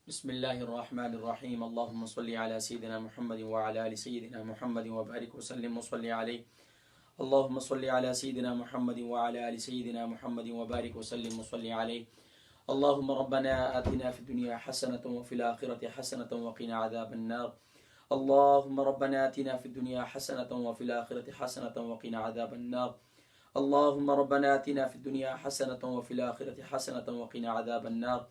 بسم الله الرحمن الرحيم. اللهم صل على سيدنا محمد وعلى آل سيدنا محمد وبارك وسلم وصل عليه. اللهم صل على سيدنا محمد وعلى آل سيدنا محمد وبارك وسلم وصل عليه. اللهم ربنا آتنا في الدنيا حسنة وفي الآخرة حسنة وقنا عذاب النار. اللهم ربنا آتنا في الدنيا حسنة وفي الآخرة حسنة وقنا عذاب النار. اللهم ربنا آتنا في الدنيا حسنة وفي الآخرة حسنة وقنا عذاب النار.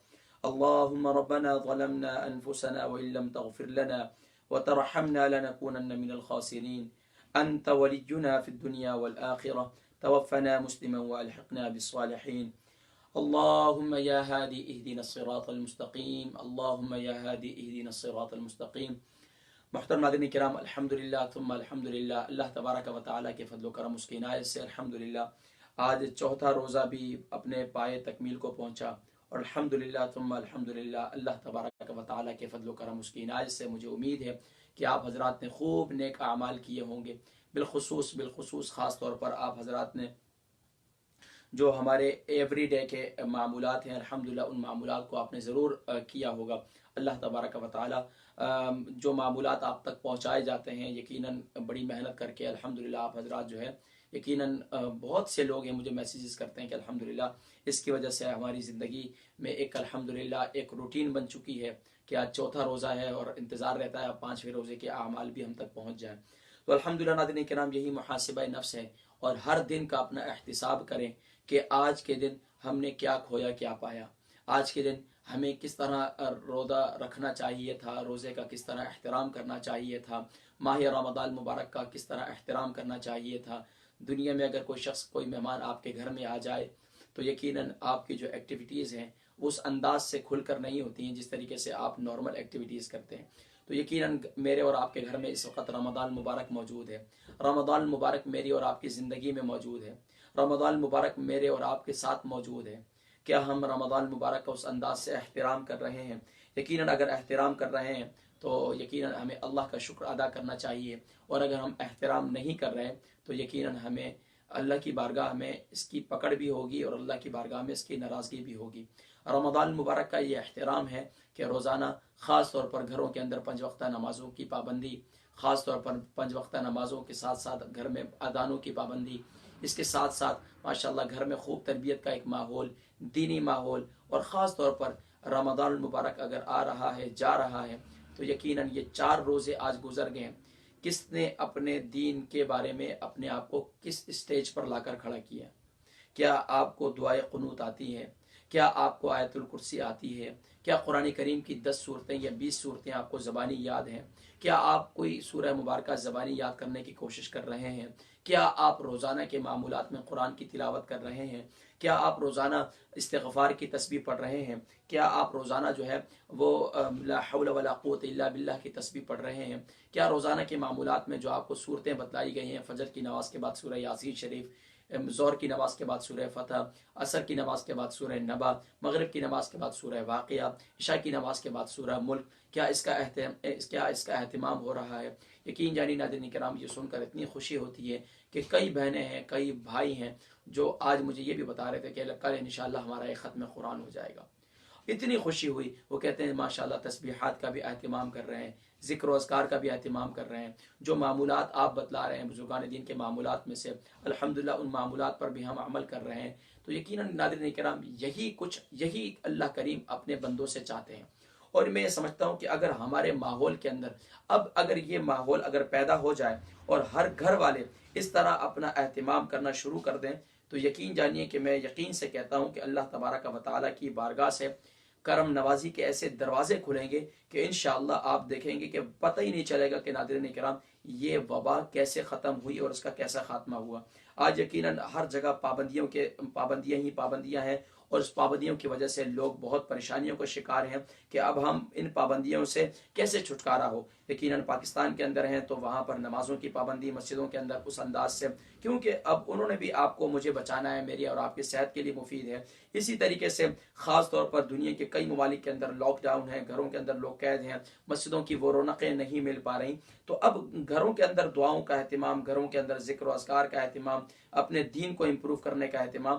اللهم ربنا ظلمنا أنفسنا وإن لم تغفر لنا وترحمنا لنكونن من الخاسرين. أنت ولينا في الدنيا والآخرة، توفنا مسلما وألحقنا بالصالحين. اللهم يا هادي اهدنا الصراط المستقيم. اللهم يا هادي اهدنا الصراط المستقيم. محترم ناظرین کرام، الحمدللہ ثم الحمدللہ، اللہ تبارک و تعالیٰ کے فضل و کرم اس کی عنایت سے الحمدللہ آج چوتھا روزہ بھی اپنے پائے تکمیل کو پہنچا، اور الحمدللہ ثم الحمدللہ اللہ تبارک و تعالیٰ کے فضل و کرم اس کی عنایت سے مجھے امید ہے کہ آپ حضرات نے خوب نیک اعمال کیے ہوں گے. بالخصوص خاص طور پر آپ حضرات نے جو ہمارے ایوری ڈے کے معمولات ہیں، الحمدللہ ان معمولات کو آپ نے ضرور کیا ہوگا. اللہ تبارک و تعالیٰ جو معمولات آپ تک پہنچائے جاتے ہیں یقیناً بڑی محنت کر کے الحمدللہ آپ حضرات جو ہے یقیناً بہت سے لوگ ہیں مجھے میسیجز کرتے ہیں کہ الحمدللہ اس کی وجہ سے ہماری زندگی میں ایک الحمدللہ ایک روٹین بن چکی ہے کہ آج چوتھا روزہ ہے اور انتظار رہتا ہے اب پانچویں روزے کے اعمال بھی ہم تک پہنچ جائیں. تو الحمدللہ ناظرین کرام یہی محاسبہ نفس ہے، اور ہر دن کا اپنا احتساب کریں کہ آج کے دن ہم نے کیا کھویا کیا پایا. آج کے دن ہمیں کس طرح روزہ رکھنا چاہیے تھا، روزے کا کس طرح احترام کرنا چاہیے تھا، ماہ رمضان مبارک کا کس طرح احترام کرنا چاہیے تھا. دنیا میں اگر کوئی شخص کوئی مہمان آپ کے گھر میں آ جائے تو یقیناً آپ کی جو ایکٹیویٹیز ہیں اس انداز سے کھل کر نہیں ہوتی ہیں جس طریقے سے آپ نارمل ایکٹیویٹیز کرتے ہیں. تو یقیناً میرے اور آپ کے گھر میں اس وقت رمضان مبارک موجود ہے. رمضان مبارک میری اور آپ کی زندگی میں موجود ہے. رمضان مبارک میرے اور آپ کے ساتھ موجود ہے. کیا ہم رمضان مبارک کا اس انداز سے احترام کر رہے ہیں؟ یقیناً اگر احترام کر رہے ہیں تو یقیناً ہمیں اللہ کا شکر ادا کرنا چاہیے، اور اگر ہم احترام نہیں کر رہے تو یقیناً ہمیں اللہ کی بارگاہ میں اس کی پکڑ بھی ہوگی اور اللہ کی بارگاہ میں اس کی ناراضگی بھی ہوگی. رمضان مبارک کا یہ احترام ہے کہ روزانہ خاص طور پر گھروں کے اندر 5 وقتہ نمازوں کی پابندی، خاص طور پر 5 وقتہ نمازوں کے ساتھ ساتھ گھر میں اذانوں کی پابندی، اس کے ساتھ ساتھ ماشاءاللہ گھر میں خوب تربیت کا ایک ماحول، دینی ماحول، اور خاص طور پر رمضان المبارک اگر آ رہا ہے جا رہا ہے تو یقیناً یہ 4 روزے آج گزر گئے ہیں. کس نے اپنے دین کے بارے میں اپنے آپ کو کس اسٹیج پر لا کر کھڑا کیا؟ کیا آپ کو دعائے قنوت آتی ہے؟ کیا آپ کو آیت الکرسی آتی ہے؟ کیا قرآن کریم کی 10 صورتیں یا 20 صورتیں آپ کو زبانی یاد ہیں؟ کیا آپ کوئی سورہ مبارکہ زبانی یاد کرنے کی کوشش کر رہے ہیں؟ کیا آپ روزانہ کے معمولات میں قرآن کی تلاوت کر رہے ہیں؟ کیا آپ روزانہ استغفار کی تسبیح پڑھ رہے ہیں؟ کیا آپ روزانہ جو ہے وہ لا حول ولا قوت الا باللہ کی تسبیح پڑھ رہے ہیں؟ کیا روزانہ کے معمولات میں جو آپ کو صورتیں بتلائی گئی ہیں، فجر کی نماز کے بعد سورہ یاسین شریف، ظہر کی نماز کے بعد سورہ فتح، عصر کی نماز کے بعد سورہ نبا، مغرب کی نماز کے بعد سورہ واقعہ، عشاء کی نماز کے بعد سورہ ملک، کیا اس کا اہتمام ہو رہا ہے؟ یقین جانی ناظرین کرام یہ سن کر اتنی خوشی ہوتی ہے کہ کئی بہنیں ہیں، کئی بھائی ہیں جو آج مجھے یہ بھی بتا رہے تھے کہ کل انشاءاللہ ہمارا ایک ختم قرآن ہو جائے گا. اتنی خوشی ہوئی. وہ کہتے ہیں ماشاءاللہ تسبیحات کا بھی اہتمام کر رہے ہیں، ذکر و اذکار کا بھی اہتمام کر رہے ہیں. جو معمولات آپ بتلا رہے ہیں بزرگان دین کے معمولات میں سے الحمدللہ ان معمولات پر بھی ہم عمل کر رہے ہیں. تو یقیناً ناظرین کرام یہی اللہ کریم اپنے بندوں سے چاہتے ہیں. اور میں یہ سمجھتا ہوں کہ اگر ہمارے ماحول کے اندر اگر یہ ماحول اگر پیدا ہو جائے اور ہر گھر والے اس طرح اپنا اہتمام کرنا شروع کر دیں تو یقین جانیے کہ میں یقین سے کہتا ہوں کہ اللہ تبارک و تعالیٰ کی بارگاہ سے کرم نوازی کے ایسے دروازے کھلیں گے کہ انشاءاللہ آپ دیکھیں گے کہ پتہ ہی نہیں چلے گا کہ ناظرین کرام یہ وبا کیسے ختم ہوئی اور اس کا کیسا خاتمہ ہوا. آج یقیناً ہر جگہ پابندیاں ہیں، اور اس پابندیوں کی وجہ سے لوگ بہت پریشانیوں کا شکار ہیں کہ اب ہم ان پابندیوں سے کیسے چھٹکارا ہو. یقیناً پاکستان کے اندر ہیں تو وہاں پر نمازوں کی پابندی مسجدوں کے اندر اس انداز سے، کیونکہ اب انہوں نے بھی آپ کو مجھے بچانا ہے، میری اور آپ کی صحت کے لیے مفید ہے. اسی طریقے سے خاص طور پر دنیا کے کئی ممالک کے اندر لاک ڈاؤن ہے، گھروں کے اندر لوگ قید ہیں، مسجدوں کی وہ رونقیں نہیں مل پا رہی. تو اب گھروں کے اندر دعاؤں کا اہتمام، گھروں کے اندر ذکر و اذکار کا اہتمام، اپنے دین کو امپروو کرنے کا اہتمام،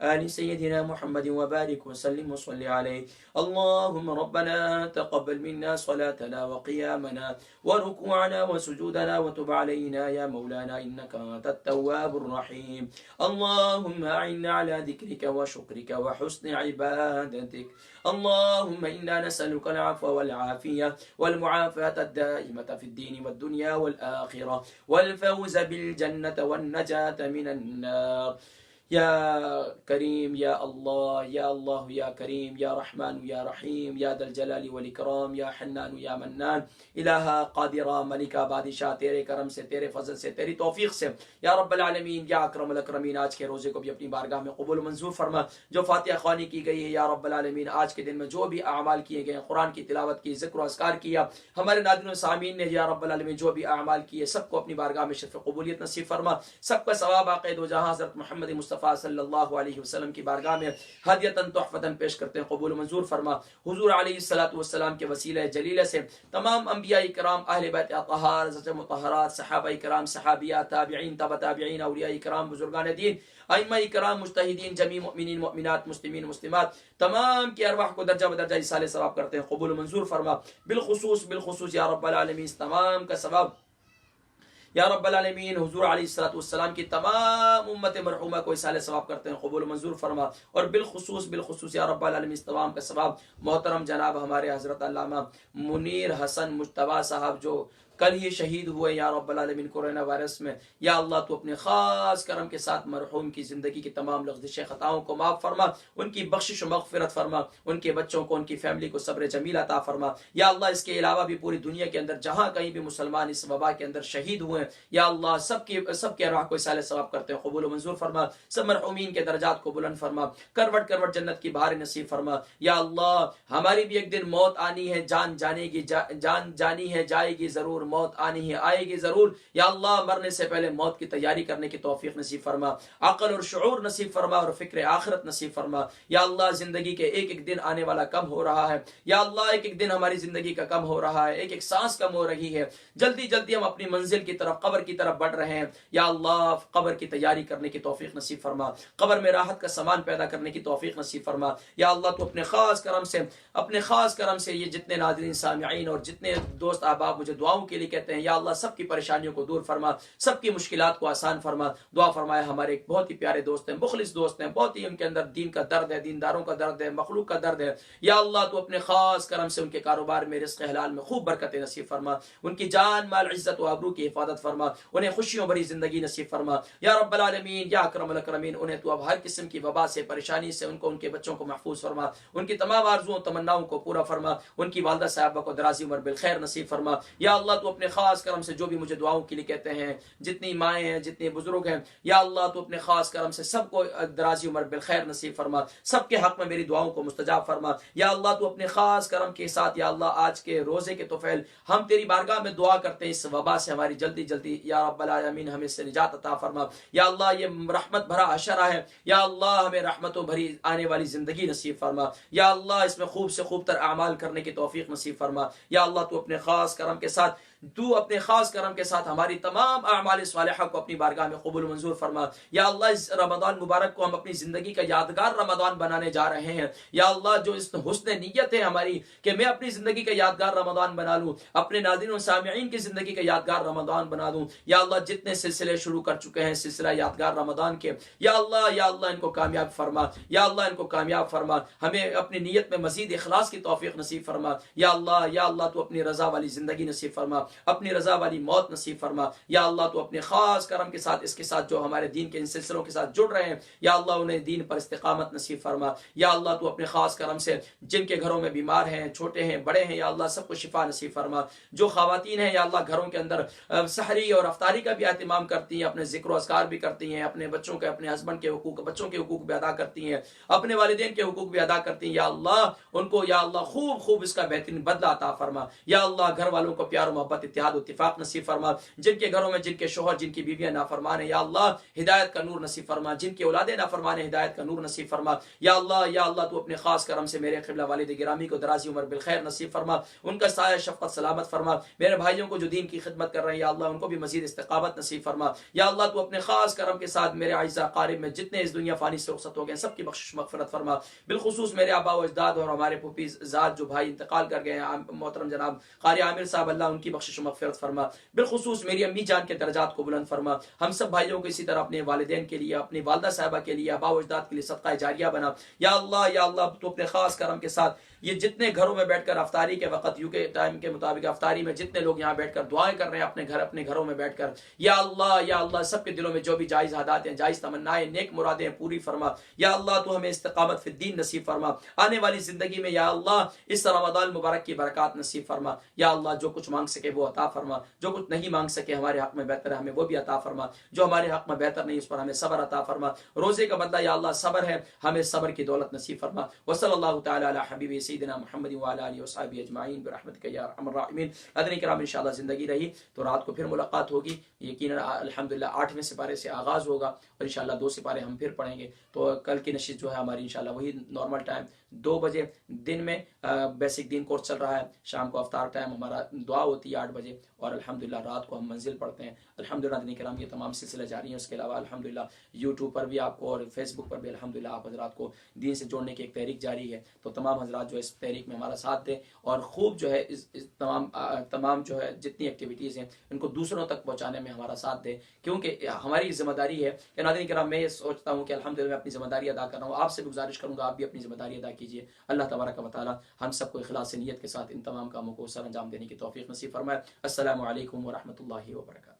آل سيدنا محمد وبارك وسلم وصل عليه. اللهم ربنا تقبل منا صلاتنا وقيامنا وركوعنا وسجودنا وتب علينا يا مولانا إنك أنت التواب الرحيم. اللهم أعنا على ذكرك وشكرك وحسن عبادتك. اللهم إنا نسألك العفو والعافية والمعافاة الدائمة في الدين والدنيا والآخرة والفوز بالجنة والنجاة من النار. يا كريم يا الله يا الله يا كريم يا رحمن يا رحيم يا ذا الجلال والإكرام يا حنان يا منان الہ قادرہ ملکہ بادشاہ تیرے کرم سے تیرے فضل سے تیری توفیق سے یا رب العالمین یا اکرم الاکرمین آج کے روزے کو بھی اپنی بارگاہ میں قبول منظور فرما. جو فاتحہ خوانی کی گئی ہے یا رب العالمین آج کے دن میں جو بھی اعمال کیے گئے ہیں قرآن کی تلاوت کی ذکر و اذکار کیا ہمارے ناظرین و سامعین نے یا رب العالمین جو بھی اعمال کیے سب کو اپنی بارگاہ میں شرف قبولیت نصیب فرما. سب کا ثواب عقید و جہاں حضرت محمد مصطفیٰ صلی اللہ علیہ وسلم کی بارگاہ میں ہدیتاً تحفتاً پیش کرتے ہیں قبول منظور فرما. حضور علیہ الصلوۃ والسلام کے وسیلہ جلیلہ سے تمام انبیاء کرام اہل بیت اطہار حضرت مطہرات صحابہ کرام صحابیات تابعین تبع تابعین اولیاء کرام بزرگان دین ائمہ کرام مجتہدین جمیع مؤمنین مؤمنات مسلمین مسلمات تمام کی ارواح کو درجہ بدرجہ ایصال ثواب کرتے ہیں قبول منظور فرما. بالخصوص یا رب العالمین تمام کا ثواب یا رب العالمین حضور علیہ الصلوۃ والسلام کی تمام امت مرحومہ کو ایصال ثواب کرتے ہیں قبول منظور فرما. اور بالخصوص یا رب العالمین تمام کا ثواب محترم جناب ہمارے حضرت علامہ منیر حسن مجتبیٰ صاحب جو کل ہی شہید ہوئے یا رب العالمین کورونا وائرس میں. یا اللہ تو اپنے خاص کرم کے ساتھ مرحوم کی زندگی کی تمام لغزش خطاؤں کو معاف فرما, ان کی بخشش و مغفرت فرما, ان کے بچوں کو ان کی فیملی کو صبر جمیل عطا فرما. یا اللہ اس کے علاوہ بھی پوری دنیا کے اندر جہاں کہیں بھی مسلمان اس وبا کے اندر شہید ہوئے یا اللہ سب کے ارواح کو ایصال ثواب کرتے ہیں قبول و منظور فرما. سب مرحومین کے درجات کو بلند فرما, کروٹ کروٹ جنت کی بہار نصیب فرما. یا اللہ ہماری بھی ایک دن موت آنی ہے, جان جانی ہے, جائے گی ضرور, موت آنی ہے آئے گی ضرور. یا اللہ مرنے سے پہلے موت کی تیاری کرنے کی توفیق نصیب فرما, عقل اور شعور نصیب فرما اور فکر آخرت نصیب فرما. یا اللہ زندگی کے ایک ایک دن آنے والا کم ہو رہا ہے. یا اللہ ایک ایک دن ہماری زندگی کا کم ہو رہا ہے, ایک ایک سانس کم ہو رہی ہے. جلدی جلدی ہم اپنی منزل کی طرف قبر کی طرف بڑھ رہے ہیں. یا اللہ قبر کی تیاری کرنے کی توفیق نصیب فرما, قبر میں راحت کا سامان پیدا کرنے کی توفیق نصیب فرما. یا اللہ تو اپنے خاص کرم سے یہ جتنے ناظرین سامعین اور جتنے دوست احباب مجھے دعاؤں کے لیے کہتے ہیں یا اللہ سب کی پریشانیوں کو دور فرما, سب کی مشکلات کو آسان فرما. دعا فرمائے ہمارے ایک بہت ہی پیارے دوست ہیں, مخلص دوست ہیں, بہت ہی ان کے اندر دین کا درد ہے, دینداروں کا درد ہے, مخلوق کا درد ہے. یا اللہ تو اپنے خاص کرم سے ان کے کاروبار میں رزق حلال میں خوب برکت نصیب فرما, ان کی جان مال عزت و آبرو کی حفاظت فرما, انہیں خوشیوں بھری زندگی نصیب فرما. یا رب العالمین یا اکرم الاکرمین انہیں تو اب ہر قسم کی وبا سے پریشانی سے ان کے بچوں کو محفوظ فرما, ان کی تمام آرزوؤں تمناؤں کو پورا فرما, ان کی والدہ صاحبہ کو دراز عمر بالخیر نصیب فرما. یا اللہ تو اپنے خاص کرم سے جو بھی مجھے دعاؤں کے لیے کہتے ہیں, جتنی مائیں ہیں جتنے بزرگ ہیں, یا اللہ تو اپنے خاص کرم سے سب کو دراز عمر بالخیر نصیب فرما, سب کے حق میں میری دعاؤں کو مستجاب فرما. یا اللہ تو اپنے خاص کرم کے ساتھ یا اللہ آج کے روزے کے توفیل ہم تیری بارگاہ میں دعا کرتے ہیں اس وبا سے ہماری جلدی یا رب العالمین ہمیں سے نجات عطا فرما. یا اللہ یہ رحمت بھرا عشرہ ہے, یا اللہ ہمیں رحمتوں بھری آنے والی زندگی نصیب فرما. یا اللہ اس میں خوب سے خوب تر اعمال کرنے کی توفیق نصیب فرما. یا اللہ تو اپنے خاص کرم کے ساتھ ہماری تمام اعمال صالحہ کو اپنی بارگاہ میں قبول منظور فرما. یا اللہ اس رمضان مبارک کو ہم اپنی زندگی کا یادگار رمضان بنانے جا رہے ہیں. یا اللہ جو اس حسن نیت ہے ہماری کہ میں اپنی زندگی کا یادگار رمضان بنا لوں, اپنے ناظرین و سامعین کی زندگی کا یادگار رمضان بنا دوں. یا اللہ جتنے سلسلے شروع کر چکے ہیں سلسلہ یادگار رمضان کے, یا اللہ ان کو کامیاب فرما. یا اللہ ان کو کامیاب فرما, ہمیں اپنی نیت میں مزید اخلاص کی توفیق نصیب فرما. یا اللہ تو اپنی رضا والی زندگی نصیب فرما, اپنی رضا والی موت نصیب فرما. یا اللہ تو اپنے خاص کرم کے ساتھ اس کے ساتھ جو ہمارے دین کے ان سلسلوں کے ساتھ جڑ رہے ہیں یا اللہ انہیں دین پر استقامت نصیب فرما. یا اللہ تو اپنے خاص کرم سے جن کے گھروں میں بیمار ہیں, چھوٹے ہیں بڑے ہیں, یا اللہ سب کو شفا نصیب فرما. جو خواتین ہیں یا اللہ گھروں کے اندر سحری اور افطاری کا بھی اہتمام کرتی ہیں, اپنے ذکر و اذکار بھی کرتی ہیں, اپنے بچوں کے اپنے ہسبینڈ کے حقوق بچوں کے حقوق بھی ادا کرتی ہیں, اپنے والدین کے حقوق بھی ادا کرتی ہیں. یا اللہ ان کو یا اللہ خوب اس کا بہترین بدلہ عطا فرما. یا اللہ گھر والوں کو پیار و محبت محبت اتحاد و اتفاق نصیب فرما. جن کے گھروں میں جن کے شوہر جن کی بیویاں نافرمان ہیں یا اللہ ہدایت کا نور نصیب فرما. جن کی اولادیں نافرمان ہیں ہدایت کا نور نصیب فرما. یا اللہ تو اپنے خاص کرم سے میرے قبلہ والد گرامی کو درازی عمر بالخیر نصیب فرما. ان کا سایہ شفقت سلامت فرما. میرے بھائیوں کو جو دین کی خدمت کر رہے ہیں یا اللہ ان کو بھی مزید استقامت نصیب فرما. یا اللہ تو اپنے خاص کرم کے ساتھ میرے اعزاء قارب میں جتنے اس دنیا فانی سے رخصت ہو گئے سب کی بخشش مغفرت فرما. بالخصوص میرے آبا و اجداد اور ہمارے پھوپھی ذات جو بھائی انتقال کر گئے ہیں محترم جناب قاری عامر صاحب, اللہ ان کی بخشش و مغفرت فرما. بالخصوص میری امی جان کے درجات کو بلند فرما. ہم سب بھائیوں کو اسی طرح اپنے والدین کے لیے اپنی والدہ صاحبہ کے لیے آبا و اجداد کے لیے صدقہ جاریہ بنا. یا اللہ تو اپنے خاص کرم کے ساتھ یہ جتنے گھروں میں بیٹھ کر افطاری کے وقت یو کے ٹائم کے مطابق افطاری میں جتنے لوگ یہاں بیٹھ کر دعائیں کر رہے ہیں اپنے گھروں میں بیٹھ کر, یا اللہ سب کے دلوں میں جو بھی جائز حاجات ہیں جائز تمنائیں نیک مرادیں پوری فرما. یا اللہ تو ہمیں استقامت فی الدین نصیب فرما. آنے والی زندگی میں یا اللہ اس رمضان مبارک کی برکات نصیب فرما. یا اللہ جو کچھ مانگ سکے وہ عطا فرما. جو کچھ نہیں مانگ سکے ہمارے حق میں بہتر ہے ہمیں وہ بھی عطا فرما. جو ہمارے حق میں بہتر نہیں اس پر ہمیں صبر عطا فرما. روزے کا بدلہ یا اللہ صبر ہے, ہمیں صبر کی دولت نصیب فرما. وصلی اللہ تعالی علی حبیب سیدنا محمد وعلی آلہ وصحبہ اجمعین برحمتک یا ارحم الراحمین. حاضرین کرام انشاءاللہ زندگی رہی تو رات کو پھر ملاقات ہوگی. یقیناً الحمدللہ 8ویں سپارے سے آغاز ہوگا اور انشاءاللہ 2 سپارے ہم پھر پڑھیں گے. تو کل کی نشست جو ہے ہماری انشاءاللہ وہی نارمل ٹائم 2 بجے. دن میں بیسک دین کورس چل رہا ہے, شام کو افطار ٹائم ہمارا دعا ہوتی ہے 8 بجے, اور الحمدللہ رات کو ہم منزل پڑھتے ہیں. الحمدللہ حاضرین کرام یہ تمام سلسلے جاری ہیں. اس کے علاوہ الحمدللہ یوٹیوب پر بھی آپ کو اور فیس بک پر بھی الحمدللہ آپ حضرات کو دین سے جوڑنے کی ایک تحریک جاری ہے. تو تمام حضرات جو اس تحریک میں ہمارا ساتھ دیں اور خوب جو ہے اس تمام جو ہے جتنی ایکٹیویٹیز ہیں ان کو دوسروں تک پہنچانے میں ہمارا ساتھ دیں, کیونکہ ہماری ذمہ داری ہے کہ ناظرین کرام میں یہ سوچتا ہوں کہ الحمدللہ میں اپنی ذمہ داری ادا کر رہا ہوں. آپ سے بھی گزارش کروں گا آپ بھی اپنی ذمہ داری ادا کیجیے. اللہ تبارک و تعالی ہم سب کو اخلاص نیت کے ساتھ ان تمام کاموں کو سر انجام دینے کی توفیق نصیب فرمائے. السلام علیکم ورحمۃ اللہ وبرکاتہ.